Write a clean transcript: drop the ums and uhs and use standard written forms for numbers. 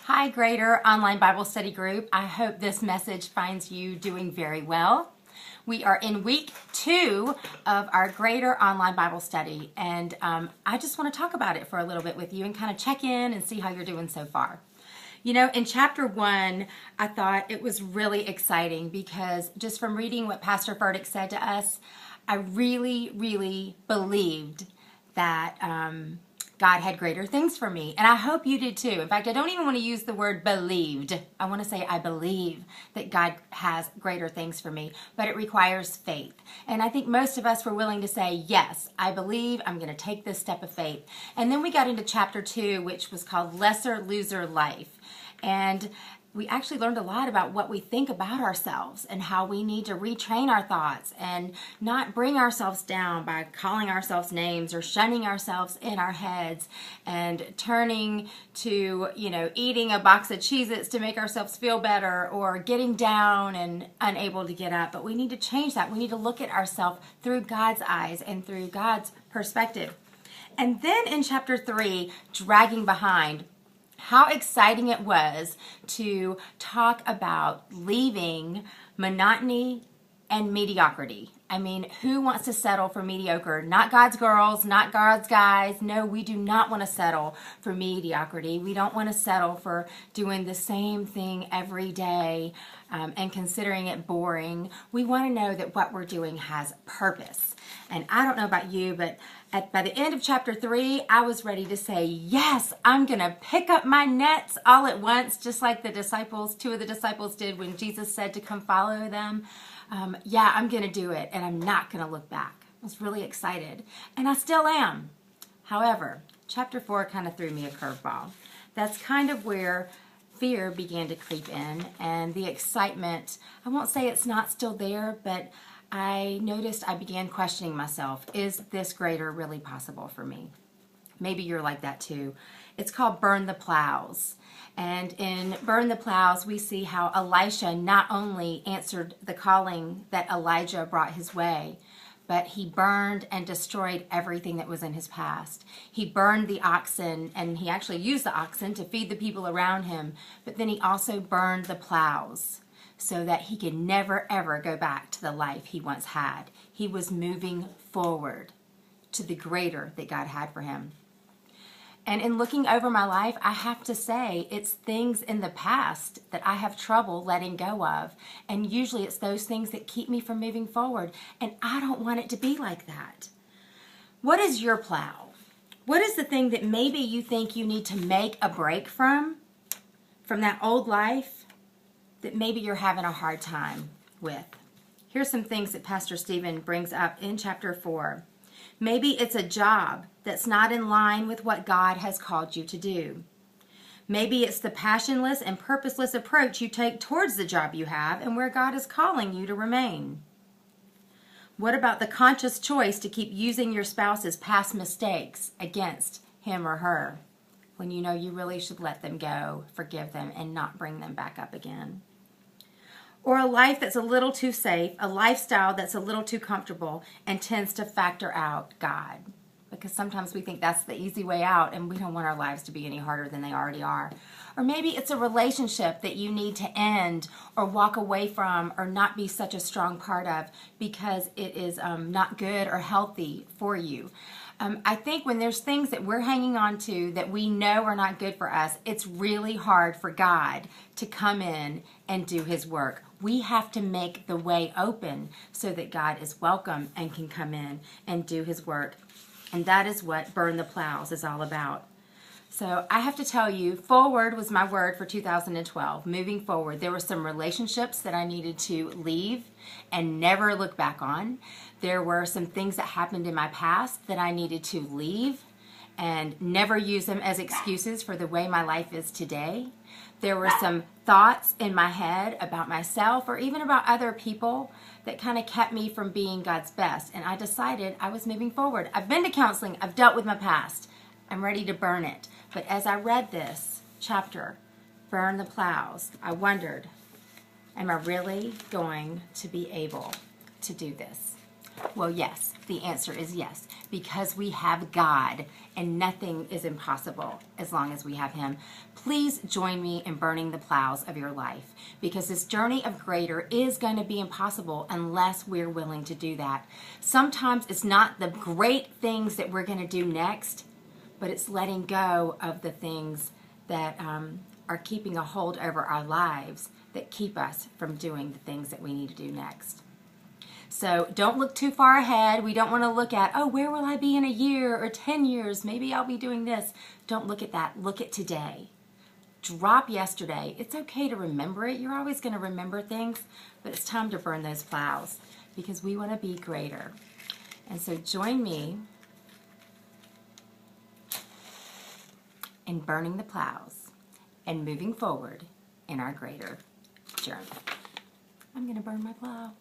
Hi, Greater Online Bible Study Group. I hope this message finds you doing very well. We are in week 2 of our Greater Online Bible Study, and I just want to talk about it for a little bit with you and kind of check in and see how you're doing so far. You know, in chapter 1, I thought it was really exciting because just from reading what Pastor Furtick said to us, I really believed that God had greater things for me. And I hope you did too. In fact, I don't even want to use the word believed. I want to say I believe that God has greater things for me, but it requires faith. And I think most of us were willing to say, yes, I believe I'm going to take this step of faith. And then we got into chapter 2, which was called Lesser Loser Life. And we actually learned a lot about what we think about ourselves and how we need to retrain our thoughts and not bring ourselves down by calling ourselves names or shunning ourselves in our heads and turning to, eating a box of Cheez-Its to make ourselves feel better or getting down and unable to get up. But we need to change that. We need to look at ourselves through God's eyes and through God's perspective. And then in chapter 3, dragging behind, how exciting it was to talk about leaving monotony and mediocrity. I mean, who wants to settle for mediocre? Not God's girls, not God's guys. No, we do not want to settle for mediocrity. We don't want to settle for doing the same thing every day and considering it boring. We want to know that what we're doing has purpose. And I don't know about you, but by the end of chapter 3, I was ready to say, yes, I'm going to pick up my nets all at once, just like the disciples, 2 of the disciples did when Jesus said to come follow them. I'm going to do it, and I'm not going to look back. I was really excited, and I still am. However, chapter 4 kind of threw me a curveball. That's kind of where fear began to creep in, and the excitement, I won't say it's not still there, but I noticed I began questioning myself. Is this greater really possible for me? Maybe you're like that too. It's called Burn the Plows. And in Burn the Plows, we see how Elisha not only answered the calling that Elijah brought his way, but he burned and destroyed everything that was in his past. He burned the oxen, and he actually used the oxen to feed the people around him, but then he also burned the plows, so that he could never, ever go back to the life he once had. He was moving forward to the greater that God had for him. And in looking over my life, I have to say it's things in the past that I have trouble letting go of. And usually it's those things that keep me from moving forward. And I don't want it to be like that. What is your plow? What is the thing that maybe you think you need to make a break from that old life that maybe you're having a hard time with? Here's some things that Pastor Stephen brings up in chapter 4. Maybe it's a job that's not in line with what God has called you to do. Maybe it's the passionless and purposeless approach you take towards the job you have and where God is calling you to remain. What about the conscious choice to keep using your spouse's past mistakes against him or her when you know you really should let them go, forgive them, and not bring them back up again? Or a life that's a little too safe, a lifestyle that's a little too comfortable and tends to factor out God. Because sometimes we think that's the easy way out and we don't want our lives to be any harder than they already are. Or maybe it's a relationship that you need to end or walk away from or not be such a strong part of because it is not good or healthy for you. I think when there's things that we're hanging on to that we know are not good for us, it's really hard for God to come in and do his work. We have to make the way open so that God is welcome and can come in and do his work. And that is what Burn the Plows is all about. So I have to tell you, forward was my word for 2012, moving forward. There were some relationships that I needed to leave and never look back on. There were some things that happened in my past that I needed to leave and never use them as excuses for the way my life is today. There were some thoughts in my head about myself or even about other people that kind of kept me from being God's best. And I decided I was moving forward. I've been to counseling. I've dealt with my past. I'm ready to burn it. But as I read this chapter, Burn the Plows, I wondered, am I really going to be able to do this? Well, yes, the answer is yes, because we have God and nothing is impossible as long as we have Him. Please join me in burning the plows of your life, because this journey of greater is going to be impossible unless we're willing to do that. Sometimes it's not the great things that we're going to do next, but it's letting go of the things that are keeping a hold over our lives that keep us from doing the things that we need to do next. So don't look too far ahead. We don't want to look at, oh, where will I be in a year or 10 years? Maybe I'll be doing this. Don't look at that. Look at today. Drop yesterday. It's okay to remember it. You're always going to remember things, but it's time to burn those plows because we want to be greater. And so join me in burning the plows and moving forward in our greater journey. I'm going to burn my plow.